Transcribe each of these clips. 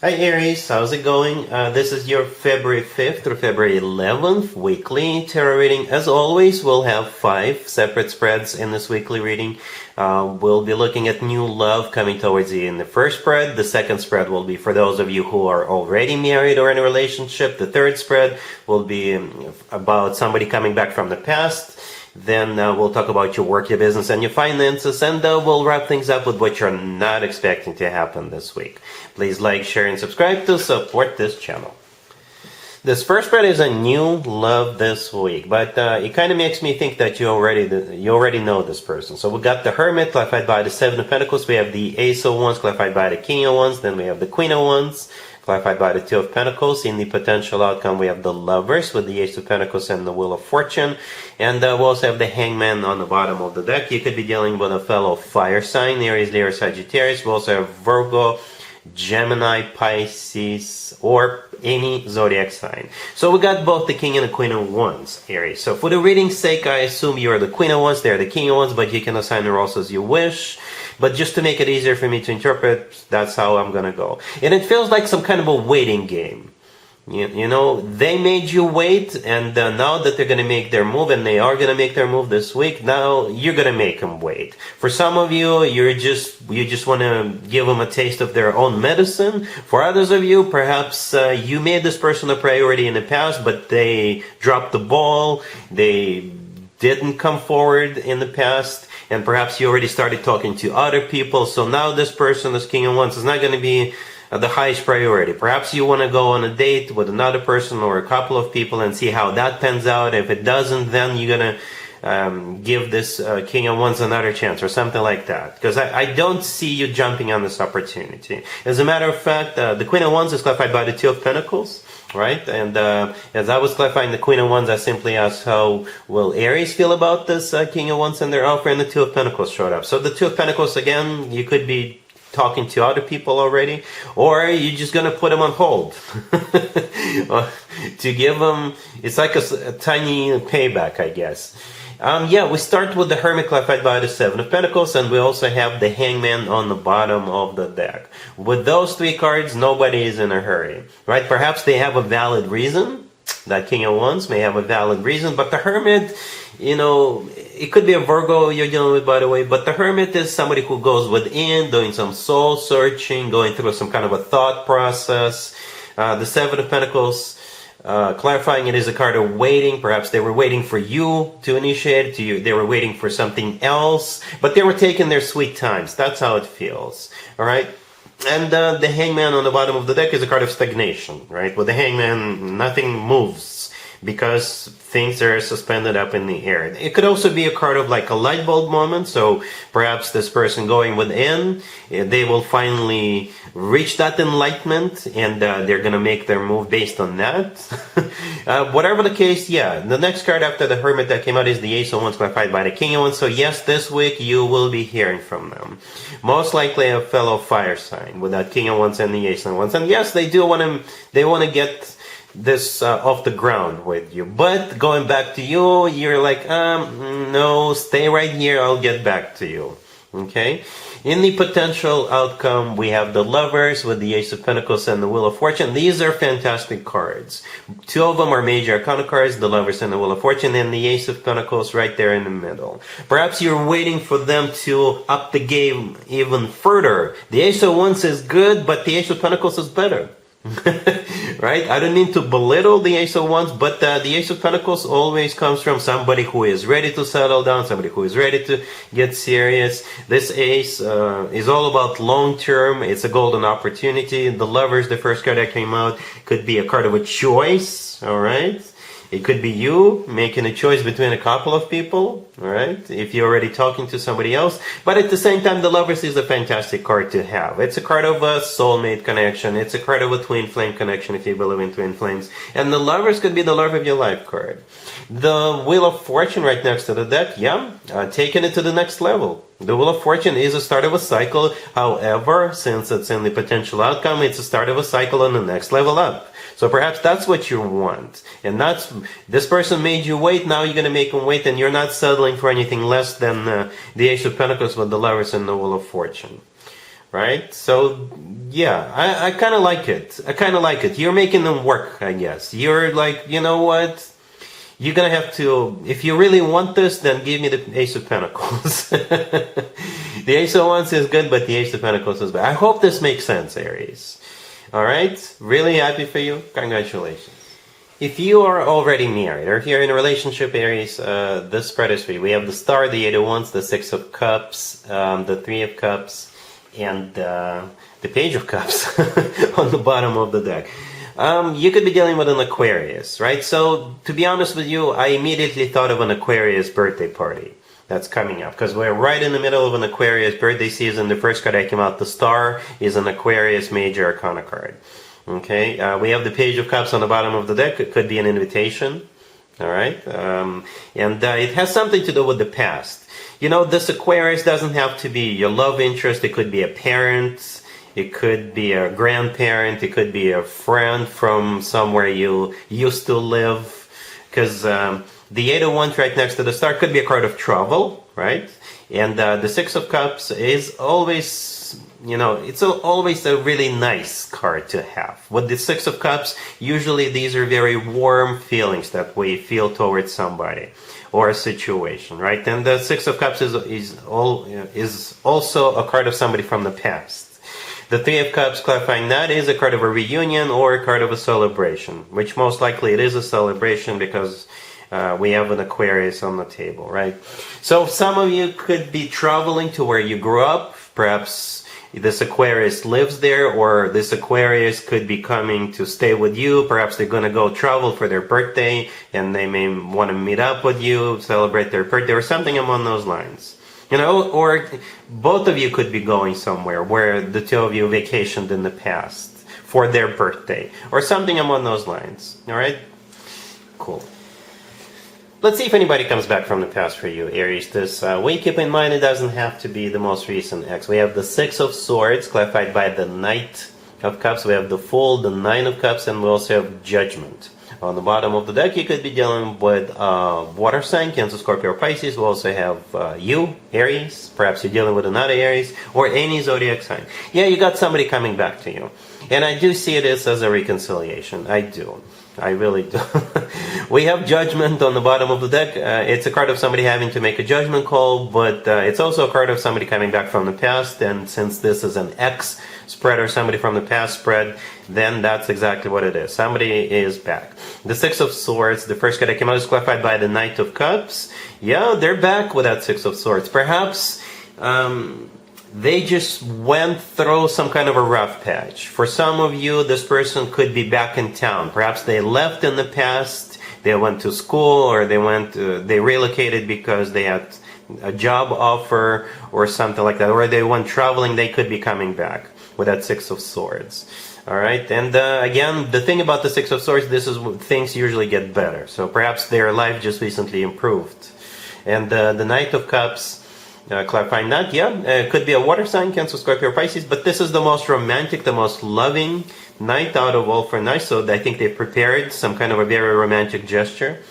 Hi Aries, how's it going? This is your February 5th through February 11th weekly tarot reading. As always, we'll have 5 separate spreads in this weekly reading. We'll be looking at new love coming towards you in the first spread. The second spread will be for those of you who are already married or in a relationship. The third spread will be about somebody coming back from the past. Then we'll talk about your work, your business, and your finances, and we'll wrap things up with what you're not expecting to happen this week. Please like, share, and subscribe to support this channel. This first spread is a new love this week, but it kind of makes me think that you already know this person. So we got the Hermit, clarified by the Seven of Pentacles. We have the Ace of Wands, clarified by the King of Wands. Then we have the Queen of Wands, clarified by the Two of Pentacles. In the potential outcome, we have the Lovers with the Ace of Pentacles and the Wheel of Fortune. And we also have the Hangman on the bottom of the deck. You could be dealing with a fellow fire sign, Aries, Leo, Sagittarius. We also have Virgo, Gemini, Pisces, or any zodiac sign. So we got both the King and the Queen of Wands, Aries. So for the reading's sake, I assume you're the Queen of Wands, they're the King of Wands, but you can assign the roles as you wish. But just to make it easier for me to interpret, that's how I'm gonna go. And it feels like some kind of a waiting game. You know, they made you wait, and now that they're going to make their move, and they are going to make their move this week, now you're going to make them wait. For some of you, you just want to give them a taste of their own medicine. For others of you, perhaps you made this person a priority in the past, but they dropped the ball, they didn't come forward in the past, and perhaps you already started talking to other people, so now this person, this King of Wands, is not going to be the highest priority. Perhaps you want to go on a date with another person or a couple of people and see how that pans out. If it doesn't, then you're going to give this King of Wands another chance or something like that. Because I don't see you jumping on this opportunity. As a matter of fact, the Queen of Wands is clarified by the Two of Pentacles, right? And as I was clarifying the Queen of Wands, I simply asked how will Aries feel about this King of Wands and their offer, and the Two of Pentacles showed up. So the Two of Pentacles, again, you could be talking to other people already, or you're just gonna put them on hold to give them, it's like a tiny payback, I guess. Yeah, we start with the Hermit, clarified by the Seven of Pentacles, and we also have the Hangman on the bottom of the deck. With those 3 cards, nobody is in a hurry, right? Perhaps they have a valid reason. That King of Wands may have a valid reason, but the Hermit, you know, it could be a Virgo you're dealing with, by the way, but the Hermit is somebody who goes within, doing some soul searching, going through some kind of a thought process. The Seven of Pentacles, clarifying it is a card of waiting. Perhaps they were waiting for you to initiate it to you. They were waiting for something else, but they were taking their sweet times. That's how it feels, all right? And the Hangman on the bottom of the deck is a card of stagnation, right? With the Hangman, nothing moves because things are suspended up in the air. It could also be a card of like a light bulb moment. So perhaps this person going within, they will finally reach that enlightenment, and they're going to make their move based on that. Whatever the case, yeah. The next card after the Hermit that came out is the Ace of Wands, clarified by the King of Wands. So yes, this week you will be hearing from them. Most likely a fellow fire sign with that King of Wands and the Ace of Wands. And yes, they want to get this off the ground with you. But going back to you, you're like, no, stay right here, I'll get back to you. Okay? In the potential outcome, we have the Lovers with the Ace of Pentacles and the Wheel of Fortune. These are fantastic cards. 2 of them are major arcana cards, the Lovers and the Wheel of Fortune, and the Ace of Pentacles right there in the middle. Perhaps you're waiting for them to up the game even further. The Ace of Wands is good, but the Ace of Pentacles is better. Right? I don't mean to belittle the Ace of Wands, but the Ace of Pentacles always comes from somebody who is ready to settle down, somebody who is ready to get serious. This Ace is all about long term. It's a golden opportunity. The Lovers, the first card that came out, could be a card of a choice, all right? It could be you making a choice between a couple of people, all right, if you're already talking to somebody else. But at the same time, the Lovers is a fantastic card to have. It's a card of a soulmate connection. It's a card of a twin flame connection, if you believe in twin flames. And the Lovers could be the love of your life card. The Wheel of Fortune right next to the deck, yeah, taking it to the next level. The Wheel of Fortune is a start of a cycle. However, since it's in the potential outcome, it's a start of a cycle on the next level up. So perhaps that's what you want. And that's, this person made you wait, now you're going to make them wait, and you're not settling for anything less than the Ace of Pentacles with the Lovers and the Wheel of Fortune. right? So yeah, I kind of like it. I kind of like it. You're making them work, I guess. You're like, you know what? You're gonna have to, if you really want this, then give me the Ace of Pentacles. The Ace of Wands is good, but the Ace of Pentacles is bad. I hope this makes sense, Aries. Alright? Really happy for you. Congratulations. If you are already married, or if you're in a relationship, Aries, this spread is for you. We have the Star, the Eight of Wands, the Six of Cups, the Three of Cups, and the Page of Cups on the bottom of the deck. You could be dealing with an Aquarius, right? So, to be honest with you, I immediately thought of an Aquarius birthday party that's coming up, because we're right in the middle of an Aquarius birthday season. The first card that came out, the Star, is an Aquarius Major Arcana card. Okay, we have the Page of Cups on the bottom of the deck. It could be an invitation, all right? And it has something to do with the past. You know, this Aquarius doesn't have to be your love interest. It could be a parent. It could be a grandparent. It could be a friend from somewhere you used to live. Because the Eight of Wands right next to the Star could be a card of trouble, right? And the Six of Cups is always, you know, it's always a really nice card to have. With the Six of Cups, usually these are very warm feelings that we feel towards somebody or a situation, right? And the Six of Cups is also a card of somebody from the past. The Three of Cups, clarifying that, is a card of a reunion or a card of a celebration, which most likely it is a celebration because we have an Aquarius on the table, right? So some of you could be traveling to where you grew up. Perhaps this Aquarius lives there, or this Aquarius could be coming to stay with you. Perhaps they're going to go travel for their birthday, and they may want to meet up with you, celebrate their birthday, or something along those lines. You know, or both of you could be going somewhere where the two of you vacationed in the past for their birthday, or something along those lines. All right? Cool. Let's see if anybody comes back from the past for you, Aries. This week, keep in mind, it doesn't have to be the most recent ex. We have the Six of Swords, clarified by the Knight of Cups. We have the Fool, the Nine of Cups, and we also have Judgment. On the bottom of the deck, you could be dealing with water sign, Cancer, Scorpio, or Pisces. We also have you, Aries. Perhaps you're dealing with another Aries, or any zodiac sign. Yeah, you got somebody coming back to you. And I do see this as a reconciliation. I do. I really do. We have Judgment on the bottom of the deck. It's a card of somebody having to make a judgment call, but it's also a card of somebody coming back from the past. And since this is an ex spread or somebody from the past spread, then that's exactly what it is. Somebody is back. The Six of Swords, the first card that came out, is clarified by the Knight of Cups. Yeah, they're back with that Six of Swords. Perhaps they just went through some kind of a rough patch. For some of you, this person could be back in town. Perhaps they left in the past, they went to school, or they relocated because they had a job offer or something like that, or they went traveling. They could be coming back with that Six of Swords. All right, and again, the thing about the Six of Swords, this is when things usually get better. So perhaps their life just recently improved. And the Knight of Cups, clarifying that, yeah, it could be a water sign, Cancer, Scorpio, or Pisces, but this is the most romantic, the most loving night out of all for nights, so I think they prepared some kind of a very romantic gesture,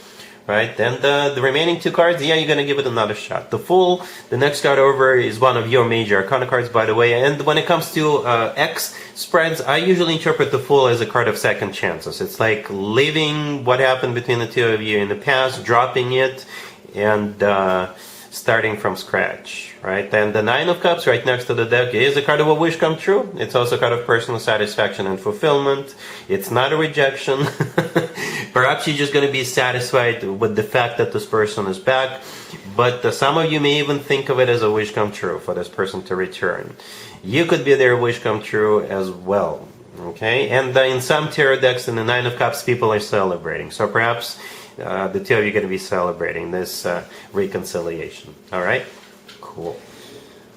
right? And the remaining two cards, yeah, you're going to give it another shot. The Fool, the next card over, is one of your major arcana cards, by the way, and when it comes to X spreads, I usually interpret the Fool as a card of second chances. It's like leaving what happened between the two of you in the past, dropping it, and starting from scratch, right? And the Nine of Cups right next to the deck is a card of a wish come true. It's also a card of personal satisfaction and fulfillment. It's not a rejection. Perhaps you're just going to be satisfied with the fact that this person is back, but some of you may even think of it as a wish come true for this person to return. You could be their wish come true as well, okay? And in some tarot decks, in the Nine of Cups, people are celebrating. So perhaps the two of you are going to be celebrating this reconciliation. All right? Cool.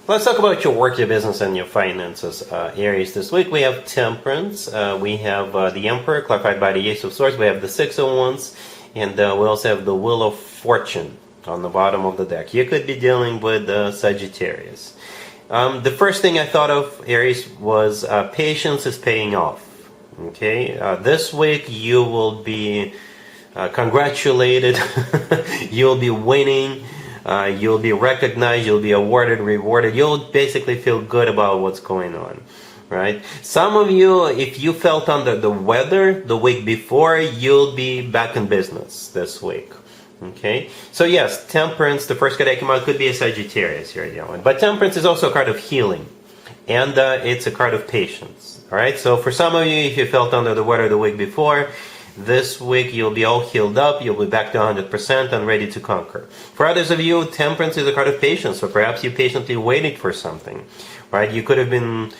Let's talk about your work, your business, and your finances, Aries. This week we have Temperance. We have the Emperor, clarified by the Ace of Swords. We have the Six of Wands. And we also have the Wheel of Fortune on the bottom of the deck. You could be dealing with Sagittarius. The first thing I thought of, Aries, was patience is paying off. Okay? This week you will be congratulated. You'll be winning. You'll be recognized, you'll be awarded, rewarded. You'll basically feel good about what's going on. Right? Some of you, if you felt under the weather the week before, you'll be back in business this week. Okay? So yes, temperance, the first card that came out could be a Sagittarius here, but temperance is also a card of healing. And it's a card of patience. Alright? So for some of you, if you felt under the weather the week before, this week you'll be all healed up, you'll be back to 100% and ready to conquer. For others of you, temperance is a card of patience. So perhaps you patiently waited for something. Right? You could have been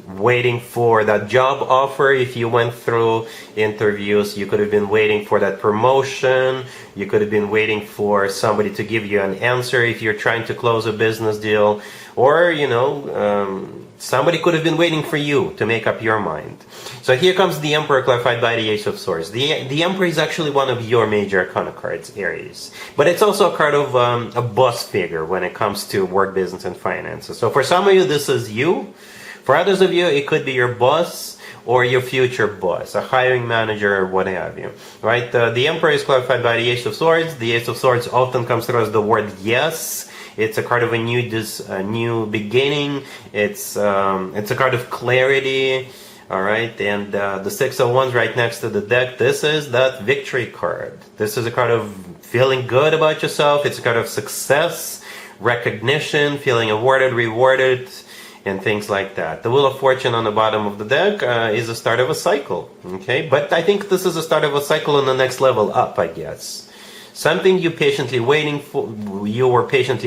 waiting for that job offer if you went through interviews. You could have been waiting for that promotion. You could have been waiting for somebody to give you an answer if you're trying to close a business deal. Or, somebody could have been waiting for you to make up your mind. So here comes the Emperor clarified by the Ace of Swords. The Emperor is actually one of your major arcana cards, Aries. But it's also a card of a boss figure when it comes to work, business, and finances. So for some of you, this is you. For others of you, it could be your boss or your future boss, a hiring manager or what have you. Right? The Emperor is clarified by the Ace of Swords. The Ace of Swords often comes through as the word yes. It's a card of a new beginning. It's a card of clarity. All right, and the Six of Wands right next to the deck. This is that victory card. This is a card of feeling good about yourself. It's a card of success, recognition, feeling awarded, rewarded, and things like that. The Wheel of Fortune on the bottom of the deck is the start of a cycle. Okay, but I think this is the start of a cycle on the next level up, I guess. Something you were patiently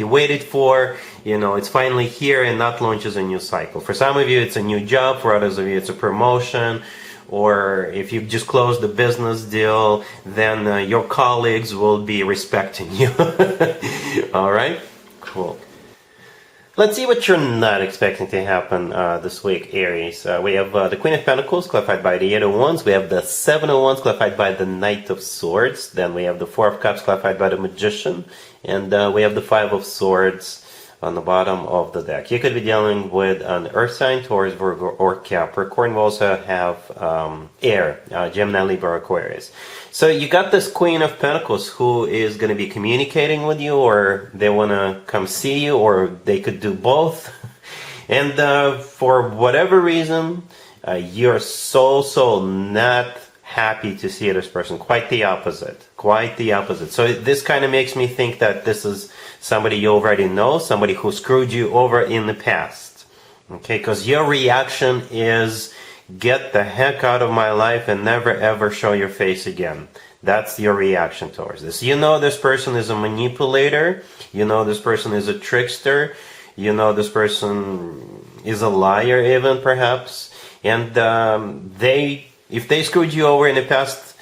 waited for, it's finally here, and that launches a new cycle. For some of you, it's a new job. For others of you, it's a promotion. Or if you've just closed a business deal, then your colleagues will be respecting you. All right? Cool. Let's see what you're not expecting to happen this week, Aries. We have the Queen of Pentacles, clarified by the Eight of Wands. We have the Seven of Wands, clarified by the Knight of Swords. Then we have the Four of Cups, clarified by the Magician. And we have the Five of Swords on the bottom of the deck. You could be dealing with an Earth sign, Taurus, Virgo, or Capricorn. We also have Air, Gemini, Libra, Aquarius. So you got this Queen of Pentacles who is going to be communicating with you, or they want to come see you, or they could do both. And for whatever reason, you're so not happy to see this person. Quite the opposite. Quite the opposite. So this kind of makes me think that this is somebody you already know, somebody who screwed you over in the past. Okay, because your reaction is, get the heck out of my life and never ever show your face again. That's your reaction towards this. You know this person is a manipulator. You know this person is a trickster. You know this person is a liar even, perhaps. And if they screwed you over in the past,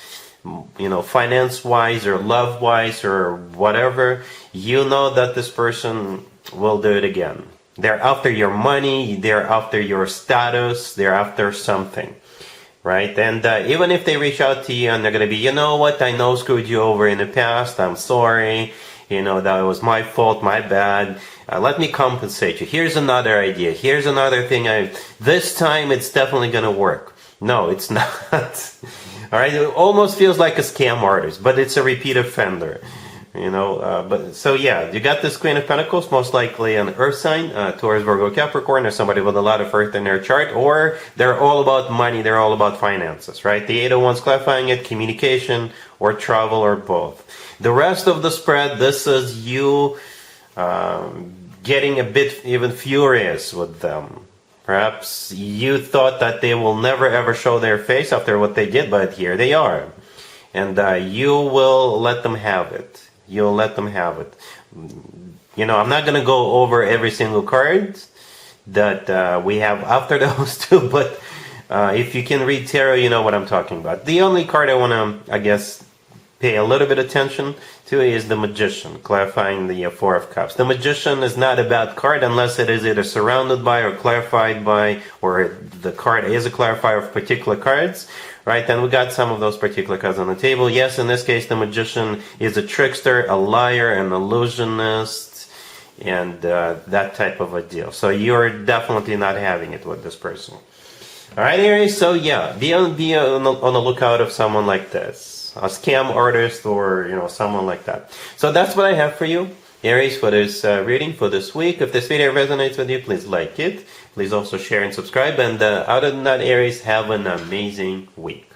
finance-wise or love-wise or whatever, you know that this person will do it again. They're after your money, they're after your status, they're after something, right? And even if they reach out to you and they're going to be, you know what, I know screwed you over in the past, I'm sorry, that was my fault, my bad, let me compensate you. Here's another idea, here's another thing, this time it's definitely going to work. No, it's not. All right, it almost feels like a scam artist, but it's a repeat offender. So yeah, you got this Queen of Pentacles, most likely an Earth sign, Taurus, Virgo, Capricorn, or somebody with a lot of Earth in their chart, or they're all about money, they're all about finances, right? The Eight of Wands clarifying it, communication, or travel, or both. The rest of the spread, this is you getting a bit even furious with them. Perhaps you thought that they will never ever show their face after what they did, but here they are. And you will let them have it. You'll let them have it. I'm not going to go over every single card that we have after those two, but if you can read tarot, you know what I'm talking about. The only card I want to, pay a little bit attention to is the Magician, clarifying the Four of Cups. The Magician is not a bad card unless it is either surrounded by or clarified by, or the card is a clarifier of particular cards. Right, and we got some of those particular cards on the table. Yes, in this case, the Magician is a trickster, a liar, an illusionist, and that type of a deal. So you're definitely not having it with this person. All right, Aries, so yeah, be on the lookout of someone like this. A scam artist or, someone like that. So that's what I have for you. Aries, for this reading for this week. If this video resonates with you, please like it. Please also share and subscribe. And other than that, Aries, have an amazing week.